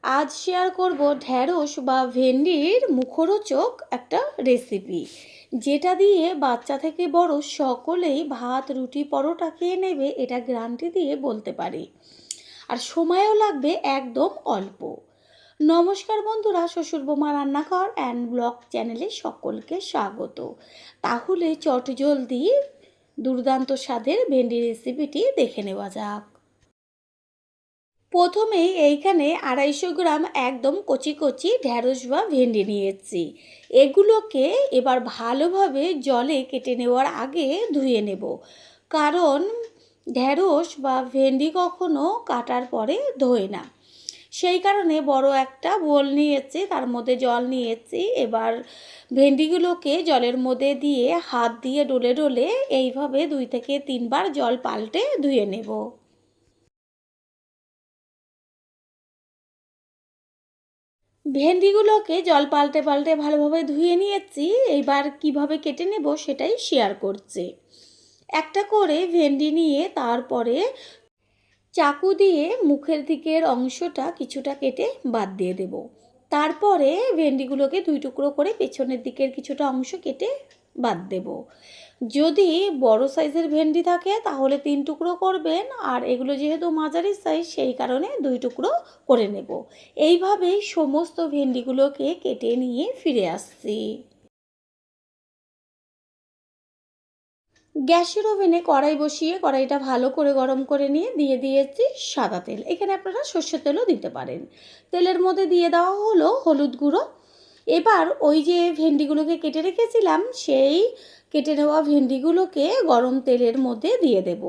আজ শেয়ার করব ঢ্যাঁড়স বা ভেন্ডির মুখরোচক একটা রেসিপি, যেটা দিয়ে বাচ্চা থেকে বড় সকলেই ভাত রুটি পরোটা খেয়ে নেবে, এটা গ্যারান্টি দিয়ে বলতে পারি। আর সময়ও লাগবে একদম অল্প। নমস্কার বন্ধুরা, শ্বশুর বোমা রান্নাঘর অ্যান্ড ব্লগ চ্যানেলে সকলকে স্বাগত। তাহলে চটজলদি দুর্দান্ত স্বাদের ভেন্ডি রেসিপিটি দেখে নেওয়া যাক। প্রথমেই এইখানে 250 গ্রাম একদম কচি কচি ঢ্যাঁড়স বা ভেন্ডি নিয়েছি। এগুলোকে এবার ভালোভাবে জলে কেটে নেওয়ার আগে ধুয়ে নেব, কারণ ঢ্যাঁড়স বা ভেন্ডি কখনো কাটার পরে ধোয় না। সেই কারণে বড় একটা বোল নিয়েছি, তার মধ্যে জল নিয়েছি। এবার ভেন্ডিগুলোকে জলের মধ্যে দিয়ে হাত দিয়ে ডলে ডলে এইভাবে 2 থেকে 3 বার জল পাল্টে ধুয়ে নেব। ভেন্ডিগুলোকে জল পাল্টে পাল্টে ভালোভাবে ধুয়ে নিয়েছি। এইবার কিভাবে কেটে নেব সেটাই শেয়ার করছি। একটা করে ভেন্ডি নিয়ে তারপরে চাকু দিয়ে মুখের দিকের অংশটা কিছুটা কেটে বাদ দিয়ে দেব। তারপরে ভেন্ডিগুলোকে 2 টুকরো করে পেছনের দিকের কিছুটা অংশ কেটে বাদ দেব। যদি বড় সাইজের ভেন্ডি থাকে তাহলে 3 টুকরো করবেন, আর এগুলো যেহেতু মাঝারি সাইজ সেই কারণে 2 টুকরো করে নেব। এইভাবেই সমস্ত ভেন্ডিগুলোকে কেটে নিয়ে ফিরে আসছি। গ্যাসের ওভেনে কড়াই বসিয়ে কড়াইটা ভালো করে গরম করে নিয়ে দিয়ে দিয়েছি সাদা তেল। এখানে আপনারা সর্ষের তেলও দিতে পারেন। তেলের মধ্যে দিয়ে দেওয়া হলো হলুদ গুঁড়ো। এবার ওই যে ভেন্ডিগুলোকে কেটে রেখেছিলাম সেই কেটে নেওয়া ভেন্ডিগুলোকে গরম তেলের মধ্যে দিয়ে দেব।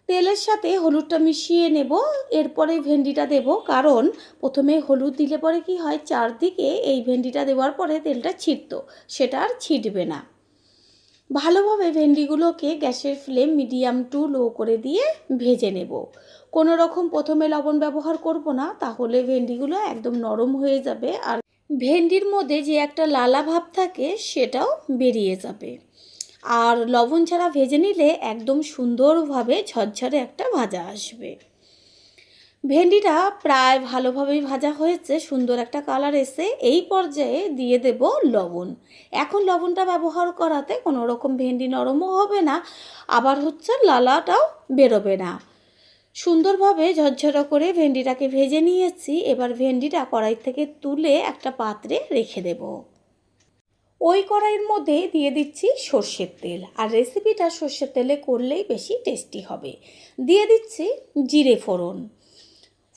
তেলের সাথে হলুদটা মিশিয়ে নেব, এরপরে ভেন্ডিটা দেব। কারণ প্রথমে হলুদ দিলে পরে কি হয়, চারদিকে এই ভেন্ডিটা দেওয়ার পরে তেলটা ছিটতো, সেটা আর ছিটবে না। ভালোভাবে ভেন্ডিগুলোকে গ্যাসের ফ্লেম মিডিয়াম টু লো করে দিয়ে ভেজে নেব। কোনো রকম প্রথমে লবণ ব্যবহার করব না, তাহলে ভেন্ডিগুলো একদম নরম হয়ে যাবে আর ভেন্ডির মধ্যে যে একটা লালা ভাব থাকে সেটাও বেরিয়ে যাবে। আর লবণ ছাড়া ভেজে নিলে একদম সুন্দরভাবে ঝরঝরে একটা ভাজা আসবে। ভেন্ডিটা প্রায় ভালোভাবেই ভাজা হয়েছে, সুন্দর একটা কালার এসে এই পর্যায়ে দিয়ে দেব লবণ। এখন লবণটা ব্যবহার করাতে কোনো রকম ভেন্ডি নরমও হবে না, আবার হচ্ছে লালাটাও বেরোবে না। সুন্দরভাবে ঝরঝরা করে ভেন্ডিটাকে ভেজে নিয়েছি। এবার ভেন্ডিটা কড়াই থেকে তুলে একটা পাত্রে রেখে দেব। ওই কড়াইয়ের মধ্যে দিয়ে দিচ্ছি সর্ষের তেল, আর রেসিপিটা সর্ষের তেলে করলেই বেশি টেস্টি হবে। দিয়ে দিচ্ছি জিরে ফোড়ন।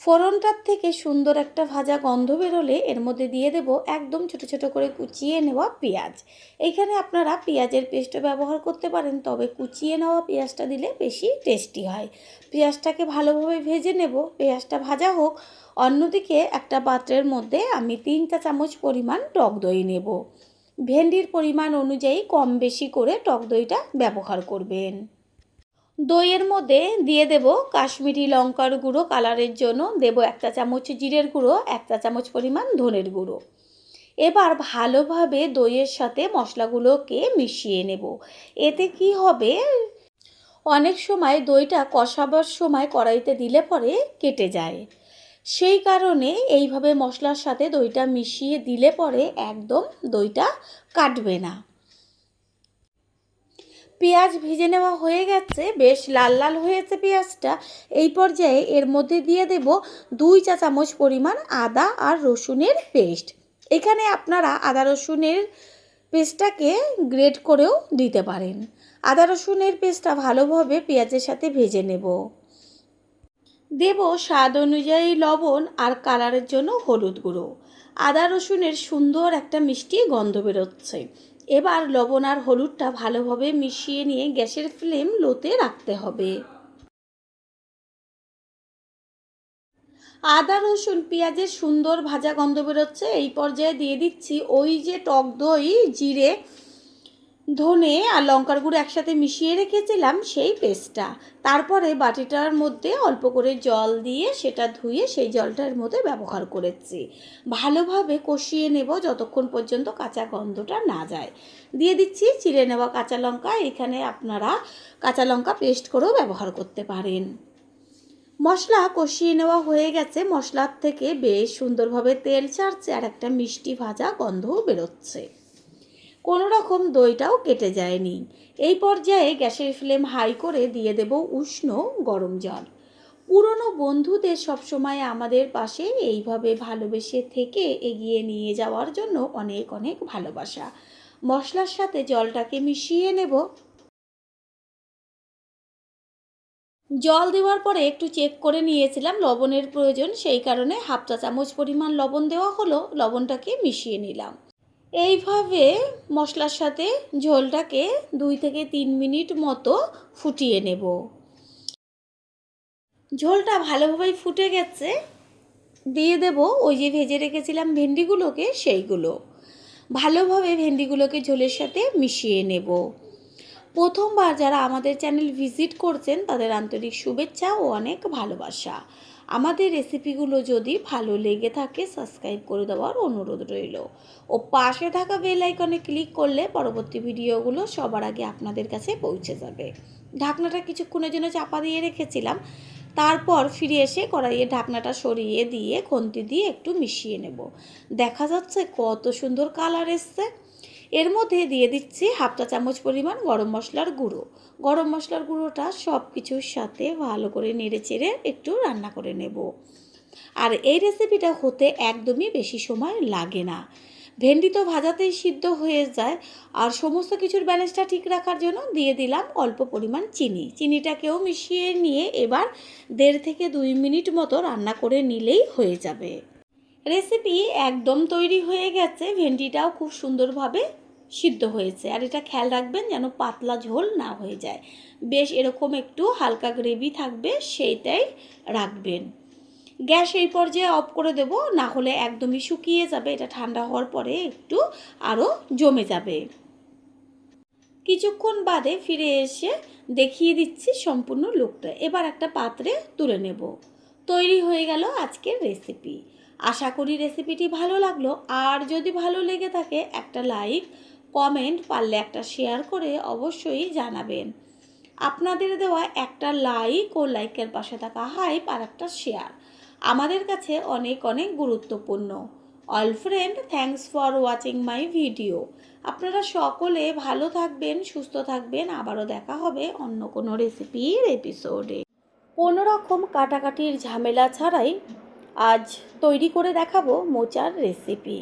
ফোড়নটার থেকে সুন্দর একটা ভাজা গন্ধ বেরোলে এর মধ্যে দিয়ে দেব একদম ছোট ছোট করে কুচিয়ে নেওয়া পেঁয়াজ। এইখানে আপনারা পেঁয়াজের পেস্টও ব্যবহার করতে পারেন, তবে কুচিয়ে নেওয়া পেঁয়াজটা দিলে বেশি টেস্টি হয়। পেঁয়াজটাকে ভালোভাবে ভেজে নেব। পেঁয়াজটা ভাজা হোক, অন্যদিকে একটা পাত্রের মধ্যে আমি 3 চা চামচ পরিমাণ টক দই নেব। ভেন্ডির পরিমাণ অনুযায়ী কম বেশি করে টক দইটা ব্যবহার করবেন। দইয়ের মধ্যে দিয়ে দেব কাশ্মীরি লঙ্কার গুঁড়ো, কালারের জন্য দেব 1 চা চামচ জিরের গুঁড়ো, 1 চা চামচ পরিমাণ ধনের গুঁড়ো। এবার ভালোভাবে দইয়ের সাথে মশলাগুলোকে মিশিয়ে নেব। এতে কি হবে, অনেক সময় দইটা কষাবার সময় কড়াইতে দিলে পরে কেটে যায়। সেই কারণে এইভাবে মশলার সাথে দইটা মিশিয়ে দিলে পরে একদম দইটা কাটবে না। পেঁয়াজ ভেজে নেওয়া হয়ে গেছে, বেশ লাল লাল হয়েছে পেঁয়াজটা। এই পর্যায়ে এর মধ্যে দিয়ে দেব 2 চা চামচ পরিমাণ আদা আর রসুনের পেস্ট। এখানে আপনারা আদা রসুনের পেস্টটাকে গ্রেট করেও দিতে পারেন। আদা রসুনের পেস্টটা ভালোভাবে পেঁয়াজের সাথে ভেজে নেব। দেব স্বাদ অনুযায়ী লবণ আর কালারের জন্য হলুদ গুঁড়ো। আদা রসুনের সুন্দর একটা মিষ্টি গন্ধ বেরোচ্ছে। এবার লবণ আর হলুদটা ভালোভাবে মিশিয়ে নিয়ে গ্যাসের ফ্লেম লোতে রাখতে হবে। আদা রসুন পেঁয়াজের সুন্দর ভাজা গন্ধ বেরোচ্ছে। এই পর্যায়ে দিয়ে দিচ্ছি ওই যে টক দই, জিরে, ধনে আর লঙ্কার গুঁড়ো একসাথে মিশিয়ে রেখেছিলাম সেই পেস্টটা। তারপরে বাটিটার মধ্যে অল্প করে জল দিয়ে সেটা ধুয়ে সেই জলটার মধ্যে ব্যবহার করেছি। ভালোভাবে কষিয়ে নেব যতক্ষণ পর্যন্ত কাঁচা গন্ধটা না যায়। দিয়ে দিচ্ছি চিড়ে নেওয়া কাঁচা লঙ্কা। এখানে আপনারা কাঁচা লঙ্কা পেস্ট করেও ব্যবহার করতে পারেন। মশলা কষিয়ে নেওয়া হয়ে গেছে, মশলার থেকে বেশ সুন্দরভাবে তেল ছাড়ছে আর একটা মিষ্টি ভাজা গন্ধও বেরোচ্ছে। কোনো রকম দইটাও কেটে যায়নি। এই পর্যায়ে গ্যাসের ফ্লেম হাই করে দিয়ে দেব উষ্ণ গরম জল। পুরনো বন্ধুদের সবসময় আমাদের পাশে এইভাবে ভালোবেসে থেকে এগিয়ে নিয়ে যাওয়ার জন্য অনেক অনেক ভালোবাসা। মশলার সাথে জলটাকে মিশিয়ে নেব। জল দেওয়ার পরে একটু চেক করে নিয়েছিলাম লবণের প্রয়োজন, সেই কারণে হাফ চা চামচ পরিমাণ লবণ দেওয়া হলো, লবণটাকে মিশিয়ে নিলাম। এইভাবে মশলার সাথে ঝোলটাকে 2 থেকে 3 মিনিট মতো ফুটিয়ে নেব। ঝোলটা ভালোভাবেই ফুটে গেছে, দিয়ে দেব ওই যে ভেজে রেখেছিলাম ভেন্ডিগুলোকে, সেইগুলো ভালোভাবে ভেন্ডিগুলোকে ঝোলের সাথে মিশিয়ে নেব। প্রথমবার যারা আমাদের চ্যানেল ভিজিট করছেন তাদের আন্তরিক শুভেচ্ছা ও অনেক ভালোবাসা। আমাদের রেসিপিগুলো যদি ভালো লেগে থাকে সাবস্ক্রাইব করে দেওয়ার অনুরোধ রইল ও পাশে থাকা বেল আইকনে ক্লিক করলে পরবর্তী ভিডিওগুলো সবার আগে আপনাদের কাছে পৌঁছে যাবে। ঢাকনাটা কিছুক্ষণের জন্য চাপা দিয়ে রেখেছিলাম, তারপর ফিরে এসে কড়াইয়ের ঢাকনাটা সরিয়ে দিয়ে খুন্তি দিয়ে একটু মিশিয়ে নেব। দেখা যাচ্ছে কত সুন্দর কালার এসছে। এর মধ্যে দিয়ে দিচ্ছি হাফ চা চামচ পরিমাণ গরম মশলার গুঁড়ো। গরম মশলার গুঁড়োটা সব কিছুর সাথে ভালো করে নেড়ে চেড়ে একটু রান্না করে নেব। আর এই রেসিপিটা হতে একদমই বেশি সময় লাগে না। ভেন্ডি তো ভাজাতেই সিদ্ধ হয়ে যায়। আর সমস্ত কিছুর ব্যালেন্সটা ঠিক রাখার জন্য দিয়ে দিলাম অল্প পরিমাণ চিনি। চিনিটাকেও মিশিয়ে নিয়ে এবার 1.5 থেকে 2 মিনিট মতো রান্না করে নিলেই হয়ে যাবে। রেসিপি একদম তৈরি হয়ে গেছে, ভেন্ডিটাও খুব সুন্দরভাবে সিদ্ধ হয়েছে। আর এটা খেয়াল রাখবেন যেন পাতলা ঝোল না হয়ে যায়, বেশ এরকম একটু হালকা গ্রেভি থাকবে, সেইটাই রাখবেন। গ্যাস এই পর্যায়ে অফ করে দেব, না হলে একদমই শুকিয়ে যাবে। এটা ঠান্ডা হওয়ার পরে একটু আরও জমে যাবে। কিছুক্ষণ বাদে ফিরে এসে দেখিয়ে দিচ্ছি সম্পূর্ণ লুকটা। এবার একটা পাত্রে তুলে নেব। তৈরি হয়ে গেল আজকের রেসিপি। আশা করি রেসিপিটি ভালো লাগলো। আর যদি ভালো লেগে থাকে একটা লাইক, কমেন্ট, পারলে একটা শেয়ার করে অবশ্যই জানাবেন। আপনাদের দেওয়া একটা লাইক ও লাইকের পাশে থাকা হাইপ আর একটা শেয়ার আমাদের কাছে অনেক অনেক গুরুত্বপূর্ণ। All friend, thanks for watching my video. আপনারা সকলে ভালো থাকবেন, সুস্থ থাকবেন। আবারও দেখা হবে অন্য কোনো রেসিপির এপিসোডে। কোনো রকম কাটাকাটির ঝামেলা ছাড়াই আজ তৈরি করে দেখাবো মোচার রেসিপি।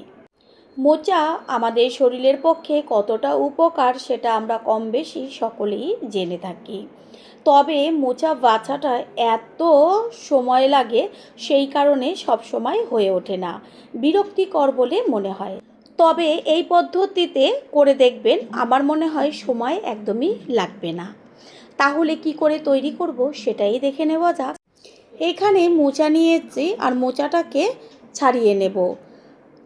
মোচা আমাদের শরীরের পক্ষে কতটা উপকার সেটা আমরা কম বেশি সকলেই জেনে থাকি। তবে মোচা বাছাটা এত সময় লাগে, সেই কারণে সব সময় হয়ে ওঠে না, বিরক্তিকর বলে মনে হয়। তবে এই পদ্ধতিতে করে দেখবেন, আমার মনে হয় সময় একদমই লাগবে না। তাহলে কি করে তৈরি করব সেটাই দেখে নেওয়া যাক। এখানে মোচা নিয়েছি আর মোচাটাকে ছাড়িয়ে নেব।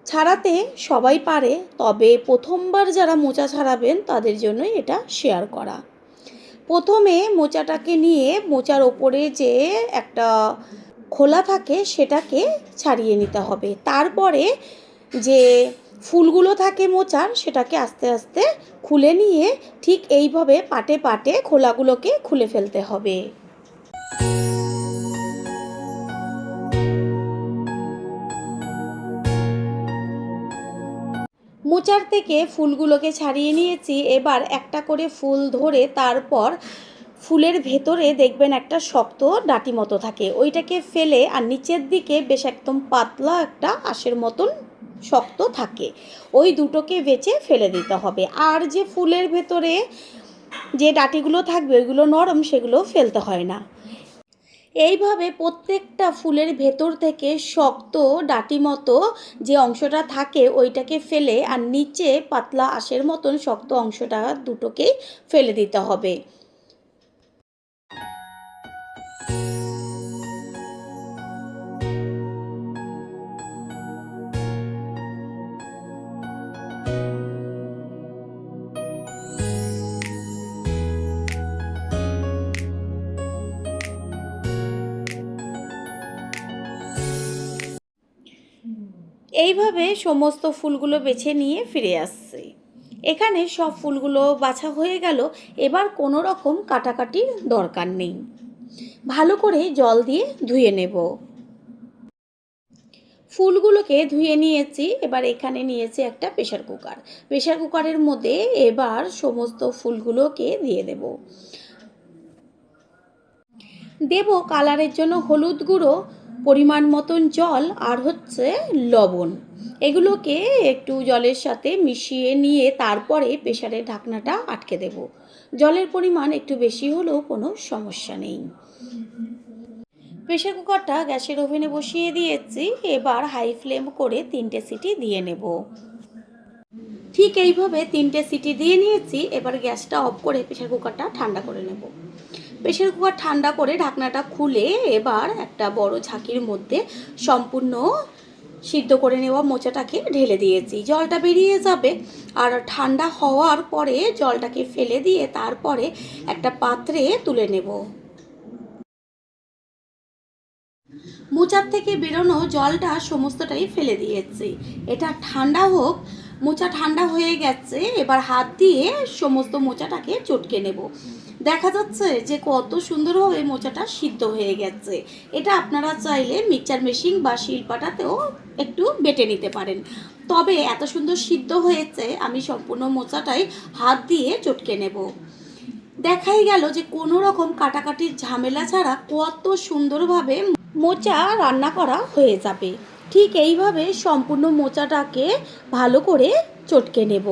ছাড়াতে সবাই পারে, তবে প্রথমবার যারা মোচা ছাড়াবেন তাদের জন্যই এটা শেয়ার করা। প্রথমে মোচাটাকে নিয়ে মোচার ওপরে যে একটা খোলা থাকে সেটাকে ছাড়িয়ে নিতে হবে। তারপরে যে ফুলগুলো থাকে মোচার সেটাকে আস্তে আস্তে খুলে নিয়ে ঠিক এইভাবে পাটে পাটে খোলাগুলোকে খুলে ফেলতে হবে। মোচার থেকে ফুলগুলোকে ছাড়িয়ে নিয়েছি। এবার একটা করে ফুল ধরে তারপর ফুলের ভেতরে দেখবেন একটা শক্ত ডাঁটি মতো থাকে, ওইটাকে ফেলে আর নিচের দিকে বেশ একদম পাতলা একটা আঁশের মতন শক্ত থাকে, ওই দুটোকে বেছে ফেলে দিতে হবে। আর যে ফুলের ভেতরে যে ডাঁটিগুলো থাকবে ওইগুলো নরম, সেগুলো ফেলতে হয় না। এইভাবে প্রত্যেকটা ফুলের ভেতর থেকে শক্ত ডাঁটি মতো যে অংশটা থাকে ওইটাকে ফেলে আর নিচে পাতলা আঁশের মতন শক্ত অংশটা দুটোকেই ফেলে দিতে হবে। এইভাবে সমস্ত ফুলগুলো বেছে নিয়ে ফিরে আসছি। এখানে সব ফুলগুলো বাছা হয়ে গেল। এবার কোনো রকম কাটাকাটির দরকার নেই। ভালো করে জল দিয়ে ধুয়ে নেব। ফুলগুলোকে ধুয়ে নিয়েছি। এবার এখানে নিয়েছি একটা প্রেশার কুকার। প্রেশার কুকারের মধ্যে এবার সমস্ত ফুলগুলোকে দিয়ে দেব। দেব কালারের জন্য হলুদ গুঁড়ো, পরিমাণ মতন জল আর হচ্ছে লবণ। এগুলোকে একটু জলের সাথে মিশিয়ে নিয়ে তারপরে প্রেশারের ঢাকনাটা আটকে দেব। জলের পরিমাণ একটু বেশি হলেও কোনো সমস্যা নেই। প্রেশার কুকারটা গ্যাসের ওভেনে বসিয়ে দিয়েছি। এবার হাই ফ্লেম করে 3টে সিটি দিয়ে নেব। ঠিক এইভাবে 3টে সিটি দিয়ে নিয়েছি। এবার গ্যাসটা অফ করে প্রেশার কুকারটা ঠান্ডা করে নেব। প্রেশার কুকার ঠান্ডা করে ঢাকনাটা খুলে এবার একটা বড় ঝাঁকির মধ্যে সম্পূর্ণ সিদ্ধ করে নেওয়া মোচাটাকে ঢেলে দিয়েছি। জলটা বেরিয়ে যাবে আর ঠান্ডা হওয়ার পরে জলটাকে ফেলে দিয়ে তারপরে একটা পাত্রে তুলে নেব। মোচার থেকে বেরোনো জলটা সমস্তটাই ফেলে দিয়েছি। এটা ঠান্ডা হোক। মোচা ঠান্ডা হয়ে গেছে। এবার হাত দিয়ে সমস্ত মোচাটাকে চটকে নেব। দেখা যাচ্ছে যে কত সুন্দরভাবে মোচাটা সিদ্ধ হয়ে গেছে। এটা আপনারা চাইলে মিক্সচার মেশিন বা শিলপাটাতেও একটু বেটে নিতে পারেন। তবে এত সুন্দর সিদ্ধ হয়েছে আমি সম্পূর্ণ মোচাটাই হাত দিয়ে চটকে নেব। দেখাই গেল যে কোনো রকম কাটাকাটির ঝামেলা ছাড়া কত সুন্দরভাবে মোচা রান্না করা হয়ে যাবে। ঠিক এইভাবে সম্পূর্ণ মোচাটাকে ভালো করে চটকে নেব।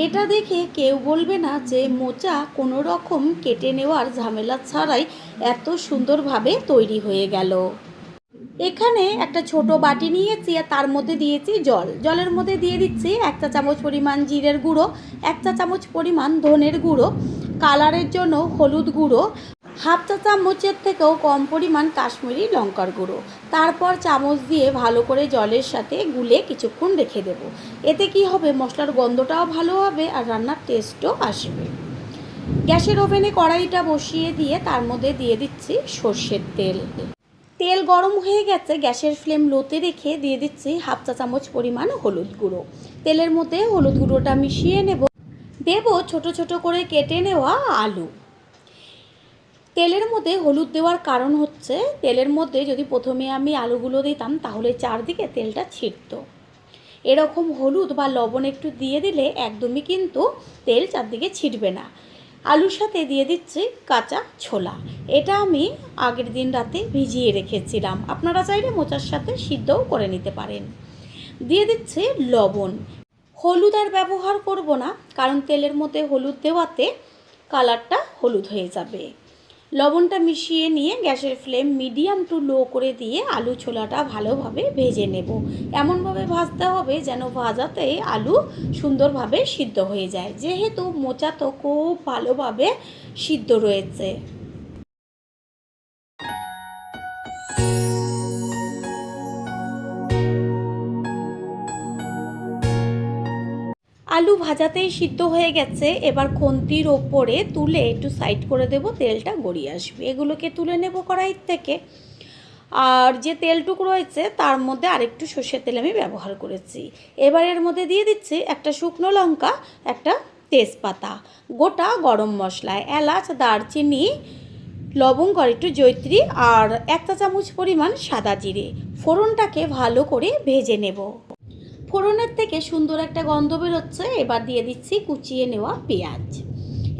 এটা দেখে কেউ বলবে না যে মোচা কোনো রকম কেটে নেওয়ার ঝামেলা ছাড়াই এত সুন্দরভাবে তৈরি হয়ে গেল। এখানে একটা ছোট বাটি নিয়েছি আর তার মধ্যে দিয়েছি জল। জলের মধ্যে দিয়ে দিচ্ছি 1 চা চামচ পরিমাণ জিরের গুঁড়ো, 1 চা চামচ পরিমাণ ধনের গুঁড়ো, কালারের জন্য হলুদ গুঁড়ো, হাফ চা চামচের থেকেও কম পরিমাণ কাশ্মীরি লঙ্কার গুঁড়ো। তারপর চামচ দিয়ে ভালো করে জলের সাথে গুলে কিছুক্ষণ রেখে দেব। এতে কি হবে, মশলার গন্ধটাও ভালো হবে আর রান্নার টেস্টও আসবে। গ্যাসের ওভেনে কড়াইটা বসিয়ে দিয়ে তার মধ্যে দিয়ে দিচ্ছি সর্ষের তেল। তেল গরম হয়ে গেছে। গ্যাসের ফ্লেম লোতে রেখে দিয়ে দিচ্ছি হাফ চা চামচ পরিমাণ হলুদ গুঁড়ো। তেলের মধ্যে হলুদ গুঁড়োটা মিশিয়ে নেব। দেব ছোট ছোট করে কেটে নেওয়া আলু। তেলের মধ্যে হলুদ দেওয়ার কারণ হচ্ছে তেলের মধ্যে যদি প্রথমে আমি আলুগুলো দিতাম তাহলে চারদিকে তেলটা ছিটত। এরকম হলুদ বা লবণ একটু দিয়ে দিলে একদমই কিন্তু তেল চারদিকে ছিটবে না। আলুর সাথে দিয়ে দিচ্ছি কাঁচা ছোলা। এটা আমি আগের দিন রাতে ভিজিয়ে রেখেছিলাম। আপনারা চাইলে মোচার সাথে সিদ্ধও করে নিতে পারেন। দিয়ে দিচ্ছি লবণ। হলুদ আর ব্যবহার করব না, কারণ তেলের মধ্যে হলুদ দেওয়াতে কালারটা হলুদ হয়ে যাবে। লবণটা মিশিয়ে নিয়ে গ্যাসের ফ্লেম মিডিয়াম টু লো করে দিয়ে আলু ছোলাটা ভালোভাবে ভেজে নেব। এমনভাবে ভাজতে হবে যেন ভাজাতে আলু সুন্দরভাবে সিদ্ধ হয়ে যায়, যেহেতু মোচা তো খুব ভালোভাবে সিদ্ধ রয়েছে। আলু ভাজাতেই সিদ্ধ হয়ে গেছে। এবার খুন্তির ওপরে তুলে একটু সাইড করে দেব, তেলটা গড়িয়ে আসবে। এগুলোকে তুলে নেব কড়াইয়ের থেকে। আর যে তেলটুকু রয়েছে তার মধ্যে আরেকটু সর্ষের তেল আমি ব্যবহার করেছি। এবার এর মধ্যে দিয়ে দিচ্ছি একটা শুকনো লঙ্কা, একটা তেজপাতা, গোটা গরম মশলা, এলাচ, দারচিনি, লবঙ্গ আর একটু জয়িত্রী আর 1 চা চামচ পরিমাণ সাদা জিরে। ফোড়নটাকে ভালো করে ভেজে নেব। ফোড়নের থেকে সুন্দর একটা গন্ধ বেরোচ্ছে। এবার দিয়ে দিচ্ছি কুচিয়ে নেওয়া পেঁয়াজ।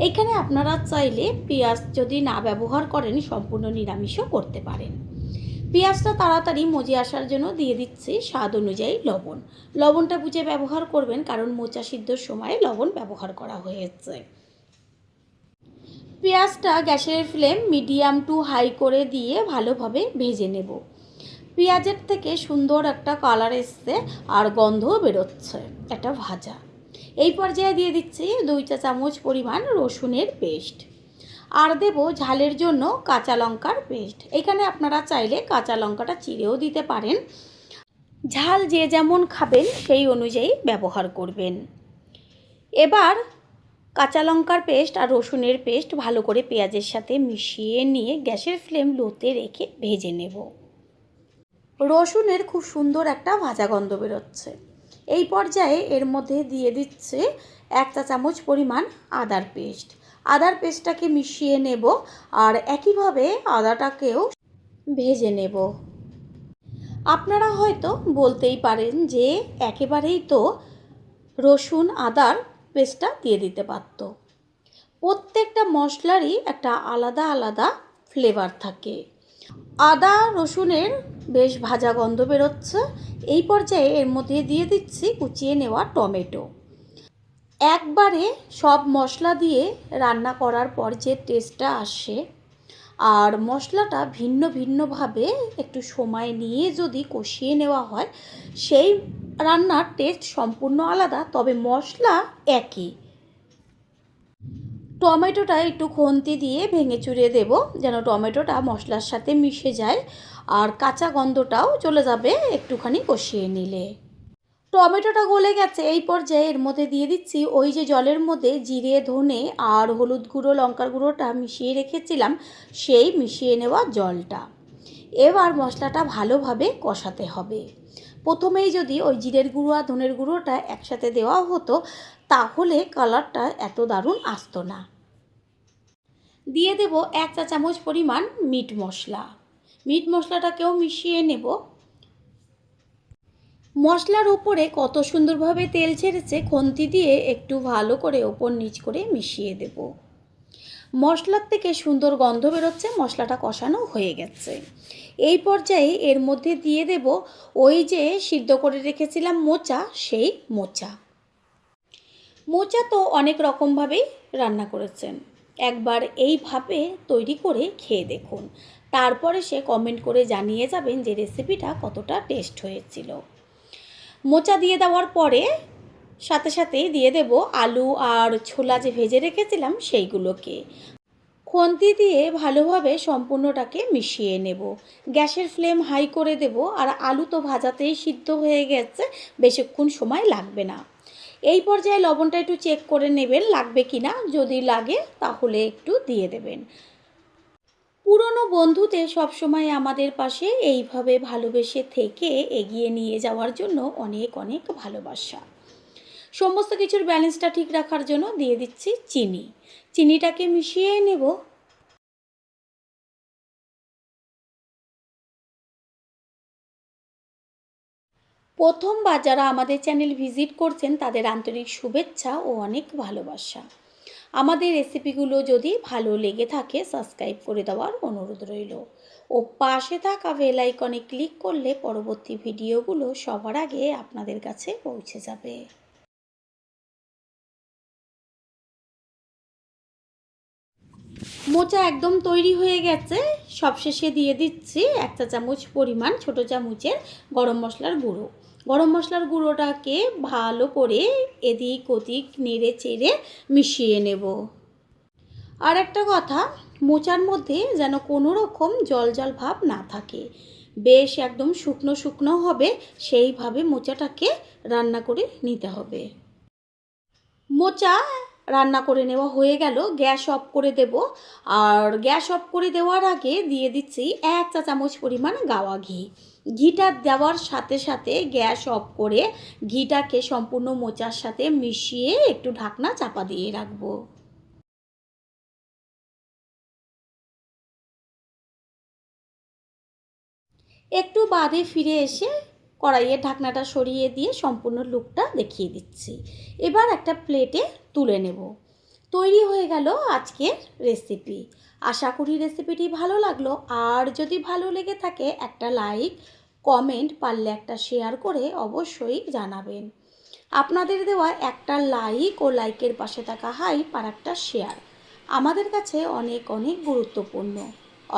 এখানে আপনারা চাইলে পেঁয়াজ যদি না ব্যবহার করেন সম্পূর্ণ নিরামিষও করতে পারেন। পেঁয়াজটা তাড়াতাড়ি মজে আসার জন্য দিয়ে দিচ্ছি স্বাদ অনুযায়ী লবণ। লবণটা বুঝে ব্যবহার করবেন, কারণ মোচা সিদ্ধর সময় লবণ ব্যবহার করা হয়েছে। পেঁয়াজটা গ্যাসের ফ্লেম মিডিয়াম টু হাই করে দিয়ে ভালোভাবে ভেজে নেব। পেঁয়াজের থেকে সুন্দর একটা কালার এসছে আর গন্ধও বেরোচ্ছে একটা ভাজা। এই পর্যায়ে দিয়ে দিচ্ছি 2 চা চামচ পরিমাণ রসুনের পেস্ট আর দেব ঝালের জন্য কাঁচা লঙ্কার পেস্ট। এখানে আপনারা চাইলে কাঁচা লঙ্কাটা চিড়েও দিতে পারেন। ঝাল যে যেমন খাবেন সেই অনুযায়ী ব্যবহার করবেন। এবার কাঁচা লঙ্কার পেস্ট আর রসুনের পেস্ট ভালো করে পেঁয়াজের সাথে মিশিয়ে নিয়ে গ্যাসের ফ্লেম লোতে রেখে ভেজে নেব। রসুনের খুব সুন্দর একটা ভাজা গন্ধ বেরোচ্ছে। এই পর্যায়ে এর মধ্যে দিয়ে দিচ্ছে 1 চা চামচ পরিমাণ আদার পেস্ট। আদার পেস্টটাকে মিশিয়ে নেব আর একইভাবে আদাটাকেও ভেজে নেব। আপনারা হয়তো বলতেই পারেন যে একেবারেই তো রসুন আদার পেস্টটা দিয়ে দিতে পারত। প্রত্যেকটা মশলারই একটা আলাদা আলাদা ফ্লেভার থাকে। আদা রসুনের বেশ ভাজা গন্ধ বেরোচ্ছে। এই পর্যায়ে এর মধ্যে দিয়ে দিচ্ছি কুচিয়ে নেওয়া টমেটো। একবারে সব মশলা দিয়ে রান্না করার পর যে টেস্টটা আসে, আর মশলাটা ভিন্ন ভিন্নভাবে একটু সময় নিয়ে যদি কষিয়ে নেওয়া হয়, সেই রান্নার টেস্ট সম্পূর্ণ আলাদা, তবে মশলা একই। টমেটোটা একটু খুন্তি দিয়ে ভেঙে চুরিয়ে দেব, যেন টমেটোটা মশলার সাথে মিশে যায় আর কাঁচা গন্ধটাও চলে যাবে একটুখানি কষিয়ে নিলে। টমেটোটা গলে গেছে। এই পর্যায়ে এর মধ্যে দিয়ে দিচ্ছি ওই যে জলের মধ্যে জিরে ধনে আর হলুদ গুঁড়ো লঙ্কার গুঁড়োটা মিশিয়ে রেখেছিলাম, সেই মিশিয়ে নেওয়া জলটা। এবার মশলাটা ভালোভাবে কষাতে হবে। প্রথমেই যদি ওই জিরের গুঁড়ো আর ধনের গুঁড়োটা একসাথে দেওয়া হতো, তাহলে কালারটা এত দারুণ আসতো না। দিয়ে দেব 1 চা চামচ পরিমাণ মিট মশলা। মিট মশলাটাকেও মিশিয়ে নেব। মশলার উপরে কত সুন্দরভাবে তেল ছেড়েছে, খুন্তি দিয়ে একটু ভালো করে ওপর নিচ করে মিশিয়ে দেব। মশলার থেকে সুন্দর গন্ধ বেরোচ্ছে, মশলাটা কষানো হয়ে গেছে। এই পর্যায়ে এর মধ্যে দিয়ে দেব ওই যে সিদ্ধ করে রেখেছিলাম মোচা, সেই মোচা। মোচা তো অনেক রকমভাবেই রান্না করেছেন, একবার এইভাবে তৈরি করে খেয়ে দেখুন, তারপরে সে কমেন্ট করে জানিয়ে যাবেন যে রেসিপিটা কতটা টেস্ট হয়েছিল। মোচা দিয়ে দেওয়ার পরে সাথে সাথেই দিয়ে দেব আলু আর ছোলা যে ভেজে রেখেছিলাম সেইগুলোকে। খুন্তি দিয়ে ভালোভাবে সম্পূর্ণটাকে মিশিয়ে নেব। গ্যাসের ফ্লেম হাই করে দেব, আর আলু তো ভাজাতেই সিদ্ধ হয়ে গেছে, বেশিক্ষণ সময় লাগবে না। এই পর্যায়ে লবণটা একটু চেক করে নেবেন লাগবে কি না, যদি লাগে তাহলে একটু দিয়ে দেবেন। পুরনো বন্ধুদের সবসময় আমাদের পাশে এইভাবে ভালোবেসে থেকে এগিয়ে নিয়ে যাওয়ার জন্য অনেক অনেক ভালোবাসা। সমস্ত কিছুর ব্যালেন্সটা ঠিক রাখার জন্য দিয়ে দিচ্ছি চিনি। চিনিটাকে মিশিয়ে নেব। প্রথমবার যারা আমাদের চ্যানেল ভিজিট করছেন তাদের আন্তরিক শুভেচ্ছা ও অনেক ভালোবাসা। আমাদের রেসিপিগুলো যদি ভালো লেগে থাকে সাবস্ক্রাইব করে দেওয়ার অনুরোধ রইল, ও পাশে থাকা বেল আইকনে ক্লিক করলে পরবর্তী ভিডিওগুলো সবার আগে আপনাদের কাছে পৌঁছে যাবে। মোচা একদম তৈরি হয়ে গেছে। সবশেষে দিয়ে দিচ্ছি 1 চা চামচ পরিমাণ ছোটো চামচের গরম মশলার গুঁড়ো। গরম মশলার গুঁড়োটাকে ভালো করে এদিক ওদিক নেড়ে চেড়ে মিশিয়ে নেব। আর একটা কথা, মোচার মধ্যে যেন কোনো রকম জল জল ভাব না থাকে, বেশ একদম শুকনো শুকনো হবে, সেইভাবে মোচাটাকে রান্না করে নিতে হবে। মোচা রান্না করে নেওয়া হয়ে গেল, গ্যাস অফ করে দেব। আর গ্যাস অফ করে দেওয়ার আগে দিয়ে দিচ্ছি 1 চা চামচ পরিমাণ গাওয়া ঘি। ঘিটা দেওয়ার সাথে সাথে গ্যাস অফ করে ঘিটাকে সম্পূর্ণ মোচার সাথে মিশিয়ে একটু ঢাকনা চাপা দিয়ে রাখবো। একটু বাদে ফিরে এসে কড়াইয়ের ঢাকনাটা সরিয়ে দিয়ে সম্পূর্ণ লুকটা দেখিয়ে দিচ্ছি। এবার একটা প্লেটে তুলে নেব। তৈরি হয়ে গেল আজকের রেসিপি। আশা করি রেসিপিটি ভালো লাগলো, আর যদি ভালো লেগে থাকে একটা লাইক কমেন্ট, পারলে একটা শেয়ার করে অবশ্যই জানাবেন। আপনাদের দেওয়া একটা লাইক ও লাইকের পাশে থাকা হাইপ আর একটা শেয়ার আমাদের কাছে অনেক অনেক গুরুত্বপূর্ণ।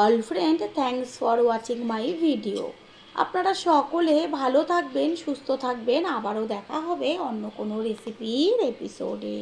All friend, thanks for watching my video. আপনারা সকলে ভালো থাকবেন, সুস্থ থাকবেন। আবারও দেখা হবে অন্য কোনো রেসিপির এপিসোডে।